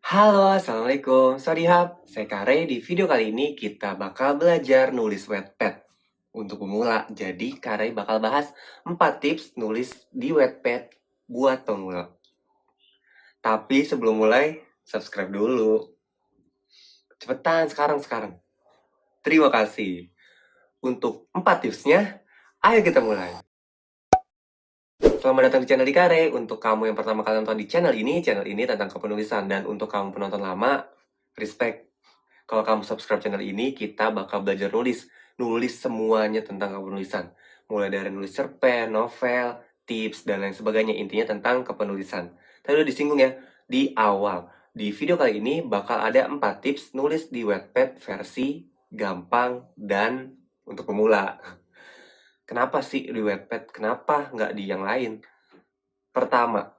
Halo, Assalamualaikum. Swadihab, saya Kare. Di video kali ini kita bakal belajar nulis Wattpad untuk pemula. Jadi, Kare bakal bahas 4 tips nulis di Wattpad buat pemula. Tapi sebelum mulai, subscribe dulu. Cepetan, sekarang. Terima kasih. Untuk 4 tipsnya, ayo kita mulai. Selamat datang di channel di Kare. Untuk kamu yang pertama kali nonton di channel ini tentang kepenulisan. Dan untuk kamu penonton lama, respect. Kalau kamu subscribe channel ini, kita bakal belajar nulis. Nulis semuanya tentang kepenulisan. Mulai dari nulis cerpen, novel, tips, dan lain sebagainya. Intinya tentang kepenulisan. Tadi udah disinggung ya, di awal. Di video kali ini bakal ada 4 tips nulis di Wattpad versi gampang dan untuk pemula. Kenapa sih di Wattpad? Kenapa nggak di yang lain? Pertama,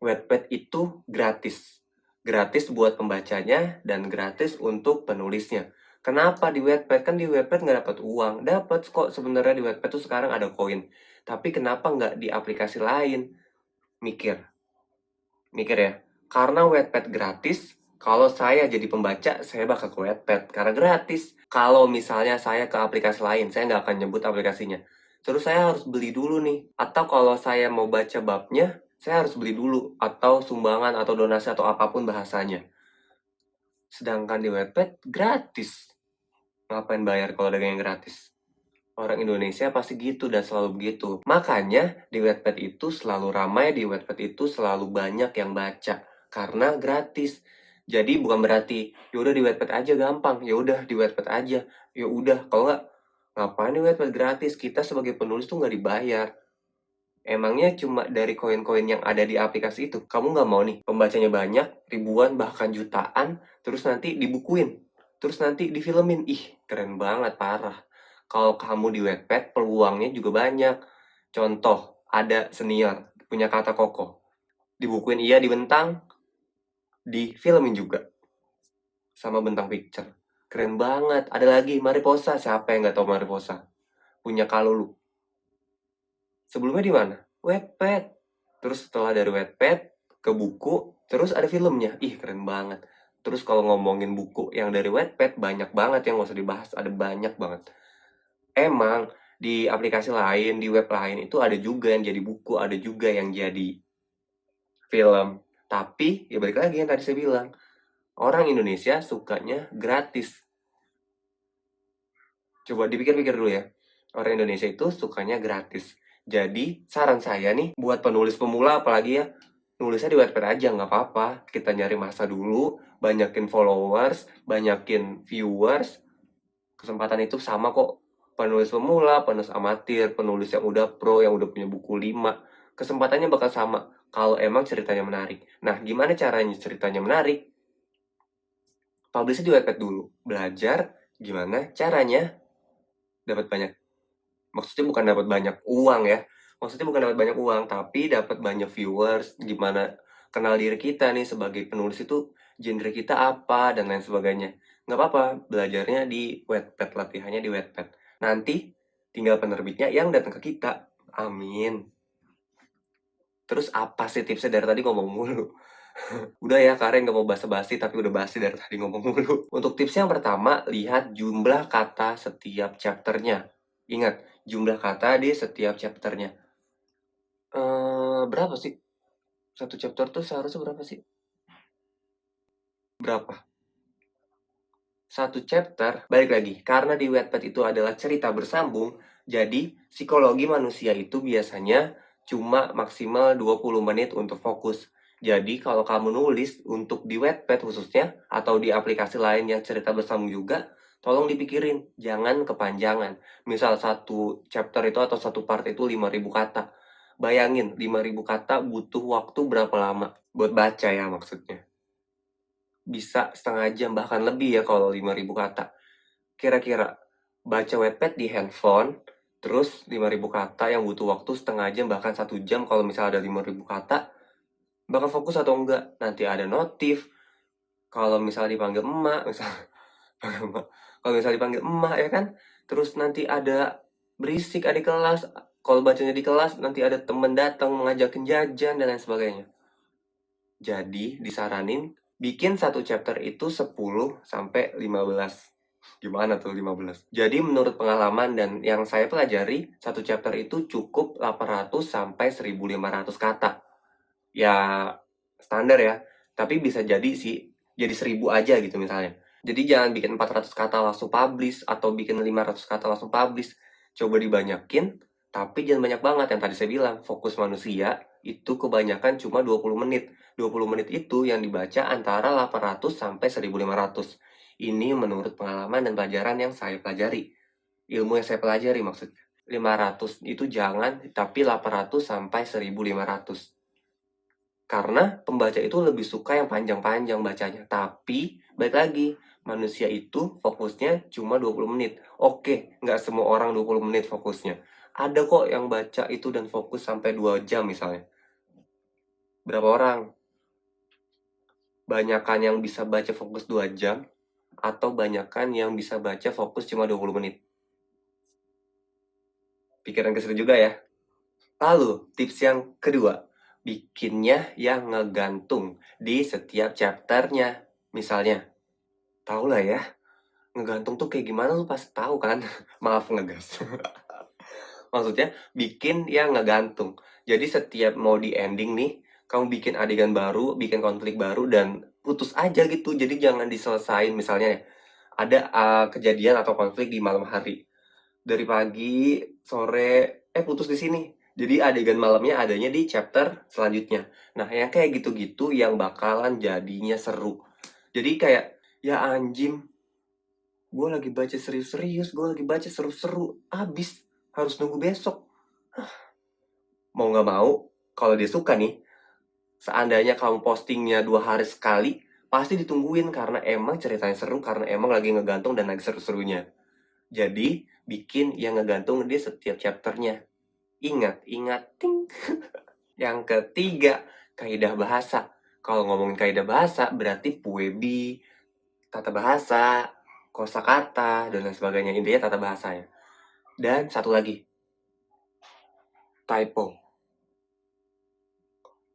Wattpad itu gratis. Gratis buat pembacanya dan gratis untuk penulisnya. Kenapa di Wattpad? Kan di Wattpad nggak dapat uang. Dapat kok sebenarnya di Wattpad tuh sekarang ada koin. Tapi kenapa nggak di aplikasi lain? Mikir ya. Karena Wattpad gratis, kalau saya jadi pembaca, saya bakal ke Wattpad karena gratis. Kalau misalnya saya ke aplikasi lain, saya nggak akan nyebut aplikasinya. Terus saya harus beli dulu nih. Atau kalau saya mau baca babnya, saya harus beli dulu. Atau sumbangan, atau donasi, atau apapun bahasanya. Sedangkan di Wattpad gratis. Ngapain bayar kalau ada yang gratis? Orang Indonesia pasti gitu dan selalu begitu. Makanya di Wattpad itu selalu ramai, di Wattpad itu selalu banyak yang baca karena gratis. Jadi bukan berarti yaudah di Wattpad aja gampang, yaudah di Wattpad aja, yaudah kalau nggak ngapain di Wattpad gratis? Kita sebagai penulis tuh nggak dibayar. Emangnya cuma dari koin-koin yang ada di aplikasi itu? Kamu nggak mau nih pembacanya banyak, ribuan, bahkan jutaan, terus nanti dibukuin, terus nanti difilmin. Ih, keren banget, parah. Kalau kamu di Wattpad, peluangnya juga banyak. Contoh, ada senior, punya kata kokoh. Dibukuin iya, dibentang, difilmin juga. Sama bentang picture. Keren banget. Ada lagi, Mariposa. Siapa yang nggak tahu Mariposa? Punya Kalulu. Sebelumnya di mana? Wattpad. Terus setelah dari Wattpad ke buku, terus ada filmnya. Ih, keren banget. Terus kalau ngomongin buku yang dari Wattpad, banyak banget yang nggak usah dibahas. Ada banyak banget. Emang di aplikasi lain, di web lain itu ada juga yang jadi buku, ada juga yang jadi film. Tapi, ya balik lagi yang tadi saya bilang, orang Indonesia sukanya gratis. Coba dipikir-pikir dulu ya. Orang Indonesia itu sukanya gratis. Jadi, saran saya nih, buat penulis pemula apalagi ya, nulisnya di Wattpad aja, nggak apa-apa. Kita nyari masa dulu, banyakin followers, banyakin viewers. Kesempatan itu sama kok. Penulis pemula, penulis amatir, penulis yang udah pro, yang udah punya buku 5. Kesempatannya bakal sama, kalau emang ceritanya menarik. Nah, gimana caranya ceritanya menarik? Publish di Wattpad dulu. Belajar gimana caranya dapat banyak, maksudnya bukan dapat banyak uang ya, maksudnya bukan dapat banyak uang tapi dapat banyak viewers, gimana kenal diri kita nih sebagai penulis itu, genre kita apa dan lain sebagainya. Nggak apa-apa, belajarnya di Wattpad, latihannya di Wattpad, nanti tinggal penerbitnya yang datang ke kita. Amin. Terus apa sih tipsnya? Dari tadi ngomong mulu. Udah ya, Karen nggak mau basa-basi, tapi udah basi dari tadi ngomong mulu. Untuk tips yang pertama, lihat jumlah kata setiap chapternya. Ingat, jumlah kata di setiap chapternya. Berapa sih? Satu chapter tuh seharusnya berapa sih? Berapa? Satu chapter, balik lagi, karena di Wattpad itu adalah cerita bersambung, jadi psikologi manusia itu biasanya cuma maksimal 20 menit untuk fokus. Jadi kalau kamu nulis untuk di Wattpad khususnya, atau di aplikasi lain yang cerita bersambung juga, tolong dipikirin, jangan kepanjangan. Misal satu chapter itu atau satu part itu 5.000 kata. Bayangin, 5.000 kata butuh waktu berapa lama? Buat baca ya maksudnya. Bisa setengah jam, bahkan lebih ya kalau 5.000 kata. Kira-kira baca Wattpad di handphone, terus 5.000 kata yang butuh waktu setengah jam, bahkan 1 jam kalau misalnya ada 5.000 kata, bakal fokus atau enggak? Nanti ada notif, kalau misalnya dipanggil emak, kalau misalnya dipanggil emak ya kan, terus nanti ada berisik adik kelas, kalau bacanya di kelas, nanti ada temen datang mengajakin jajan dan lain sebagainya. Jadi disaranin bikin satu chapter itu 10 sampai 15. Gimana tuh 15? Jadi menurut pengalaman dan yang saya pelajari, satu chapter itu cukup 800 sampai 1.500 kata. Ya standar ya, tapi bisa jadi sih jadi 1.000 aja gitu misalnya. Jadi jangan bikin 400 kata langsung publish atau bikin 500 kata langsung publish. Coba dibanyakin, tapi jangan banyak banget. Yang tadi saya bilang, fokus manusia itu kebanyakan cuma 20 menit. 20 menit itu yang dibaca antara 800 sampai 1.500. Ini menurut pengalaman dan pelajaran yang saya pelajari. Ilmu yang saya pelajari maksudnya. 500 itu jangan, tapi 800 sampai 1.500. Karena pembaca itu lebih suka yang panjang-panjang bacanya. Tapi, balik lagi, manusia itu fokusnya cuma 20 menit. Oke, nggak semua orang 20 menit fokusnya. Ada kok yang baca itu dan fokus sampai 2 jam misalnya. Berapa orang? Banyakan yang bisa baca fokus 2 jam, atau banyakan yang bisa baca fokus cuma 20 menit? Pikiran keseru juga ya. Lalu, tips yang kedua, bikinnya yang ngegantung di setiap chapternya. Misalnya, tahu lah ya, ngegantung tuh kayak gimana lu pasti tahu kan? Maaf ngegas. Maksudnya, bikin yang ngegantung. Jadi setiap mau di ending nih, kamu bikin adegan baru, bikin konflik baru, dan putus aja gitu. Jadi jangan diselesain. Misalnya, ada kejadian atau konflik di malam hari. Dari pagi, sore, putus di sini. Jadi adegan malamnya adanya di chapter selanjutnya. Nah, yang kayak gitu-gitu yang bakalan jadinya seru. Jadi kayak, ya anjing, gue lagi baca serius-serius, gue lagi baca seru-seru, abis, harus nunggu besok. Mau nggak mau, kalau dia suka nih, seandainya kamu postingnya 2 hari sekali, pasti ditungguin karena emang ceritanya seru, karena emang lagi ngegantung dan lagi seru-serunya. Jadi, bikin yang ngegantung di setiap chapternya. Ingat, ting. Yang ketiga, kaidah bahasa. Kalau ngomongin kaidah bahasa, berarti puebi, tata bahasa, kosakata, dan lain sebagainya. Intinya tata bahasanya. Dan satu lagi, typo.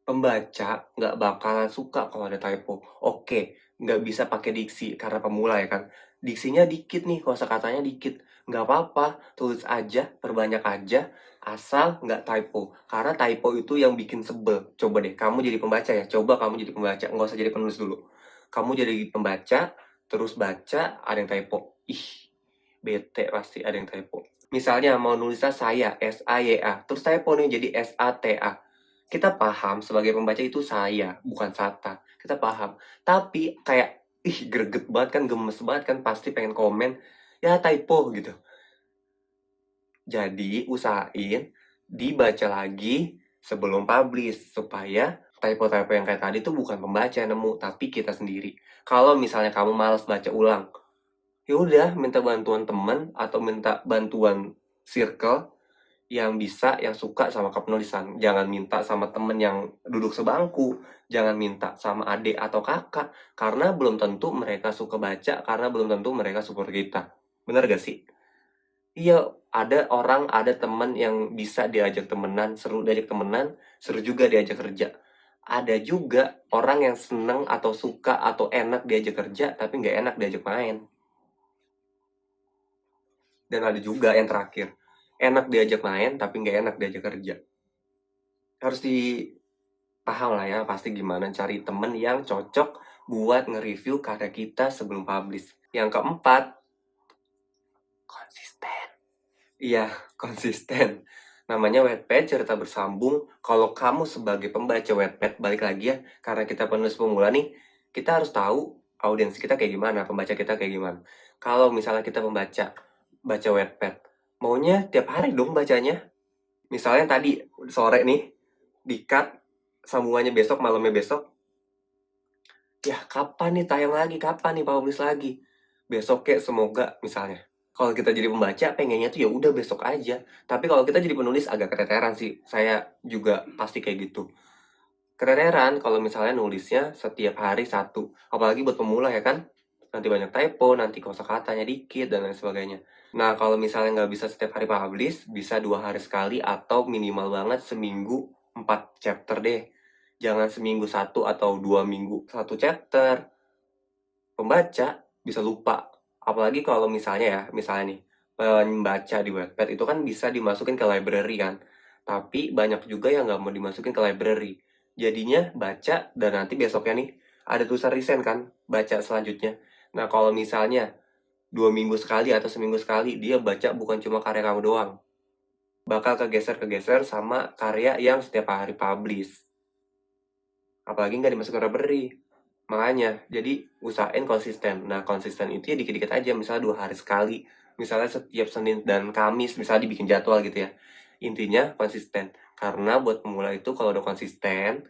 Pembaca nggak bakalan suka kalau ada typo. Oke, nggak bisa pakai diksi karena pemula ya kan. Diksinya dikit nih, kosakatanya dikit. Nggak apa-apa, tulis aja, perbanyak aja, asal nggak typo. Karena typo itu yang bikin sebel. Coba deh, kamu jadi pembaca ya. Coba kamu jadi pembaca, nggak usah jadi penulis dulu. Kamu jadi pembaca, terus baca, ada yang typo. Ih, bete pasti ada yang typo. Misalnya mau nulisnya saya, S-A-Y-A. Terus typo nih jadi S-A-T-A. Kita paham sebagai pembaca itu saya, bukan Sata. Kita paham. Tapi kayak, greget banget kan, gemes banget kan, pasti pengen komen, ya typo gitu. Jadi usahain dibaca lagi sebelum publish, supaya typo-typo yang kayak tadi tuh bukan pembaca yang nemu, tapi kita sendiri. Kalau misalnya kamu malas baca ulang, ya udah minta bantuan teman atau minta bantuan circle yang suka sama kepenulisan. Jangan minta sama temen yang duduk sebangku, jangan minta sama adik atau kakak, karena belum tentu mereka suka baca, karena belum tentu mereka support kita. Bener gak sih? Iya, ada temen yang bisa diajak temenan, seru juga diajak kerja. Ada juga orang yang seneng atau suka atau enak diajak kerja, tapi nggak enak diajak main. Dan ada juga yang terakhir, enak diajak main tapi nggak enak diajak kerja. Harus dipaham lah ya, pasti gimana cari temen yang cocok buat nge-review karya kita sebelum publish. Yang keempat, konsisten. Iya, konsisten. Namanya Wattpad, cerita bersambung. Kalau kamu sebagai pembaca Wattpad, balik lagi ya, karena kita penulis pemula nih, kita harus tahu audiens kita kayak gimana, pembaca kita kayak gimana. Kalau misalnya kita baca Wattpad, maunya tiap hari dong bacanya. Misalnya tadi sore nih, di-cut, sambungannya besok, malamnya besok. Ya, kapan nih tayang lagi? Kapan nih publish lagi? Besok kek, semoga misalnya. Kalau kita jadi pembaca, pengennya tuh ya udah besok aja. Tapi kalau kita jadi penulis agak keteteran sih. Saya juga pasti kayak gitu. Keteteran kalau misalnya nulisnya setiap hari satu. Apalagi buat pemula ya kan? Nanti banyak typo, nanti kosakatanya dikit, dan lain sebagainya. Nah, kalau misalnya nggak bisa setiap hari publish, bisa 2 hari sekali atau minimal banget seminggu 4 chapter deh. Jangan seminggu satu atau 2 minggu satu chapter. Pembaca bisa lupa. Apalagi kalau misalnya nih, pembaca di Wattpad itu kan bisa dimasukin ke library kan. Tapi banyak juga yang nggak mau dimasukin ke library. Jadinya baca dan nanti besoknya nih ada tulisan resign kan, baca selanjutnya. Nah kalau misalnya 2 minggu sekali atau seminggu sekali dia baca bukan cuma karya kamu doang, bakal kegeser sama karya yang setiap hari publish. Apalagi nggak dimasukin library. Makanya, jadi usahain konsisten. Nah, konsisten itu ya dikit-dikit aja, misalnya 2 hari sekali. Misalnya setiap Senin dan Kamis, misalnya dibikin jadwal gitu ya. Intinya konsisten. Karena buat pemula itu kalau udah konsisten,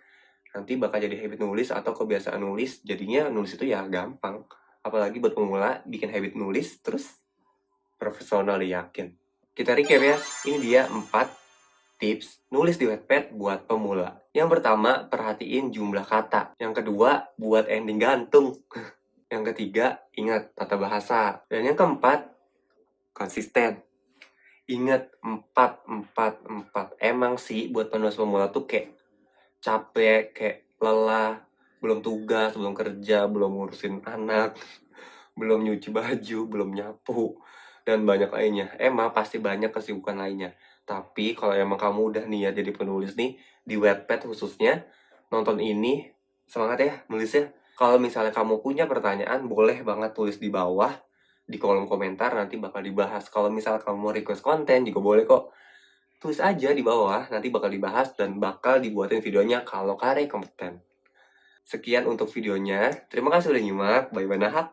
nanti bakal jadi habit nulis atau kebiasaan nulis. Jadinya nulis itu ya gampang. Apalagi buat pemula, bikin habit nulis, terus profesional yakin. Kita recap ya, ini dia 4 tips nulis di Wattpad buat pemula. Yang pertama, perhatiin jumlah kata. Yang kedua, buat ending gantung. Yang ketiga, ingat tata bahasa. Dan yang keempat, konsisten. Ingat 4, 4, 4. Emang sih buat penulis pemula tuh kayak capek, kayak lelah, belum tugas, belum kerja, belum ngurusin anak, belum nyuci baju, belum nyapu, dan banyak lainnya. Emang pasti banyak kesibukan lainnya. Tapi kalau emang kamu udah niat jadi penulis nih, di Wattpad khususnya, nonton ini, semangat ya nulisnya. Kalau misalnya kamu punya pertanyaan, boleh banget tulis di bawah, di kolom komentar, nanti bakal dibahas. Kalau misalnya kamu mau request konten, juga boleh kok. Tulis aja di bawah, nanti bakal dibahas dan bakal dibuatin videonya kalau karya kompeten. Sekian untuk videonya. Terima kasih udah nyimak. Bye-bye, Nahak.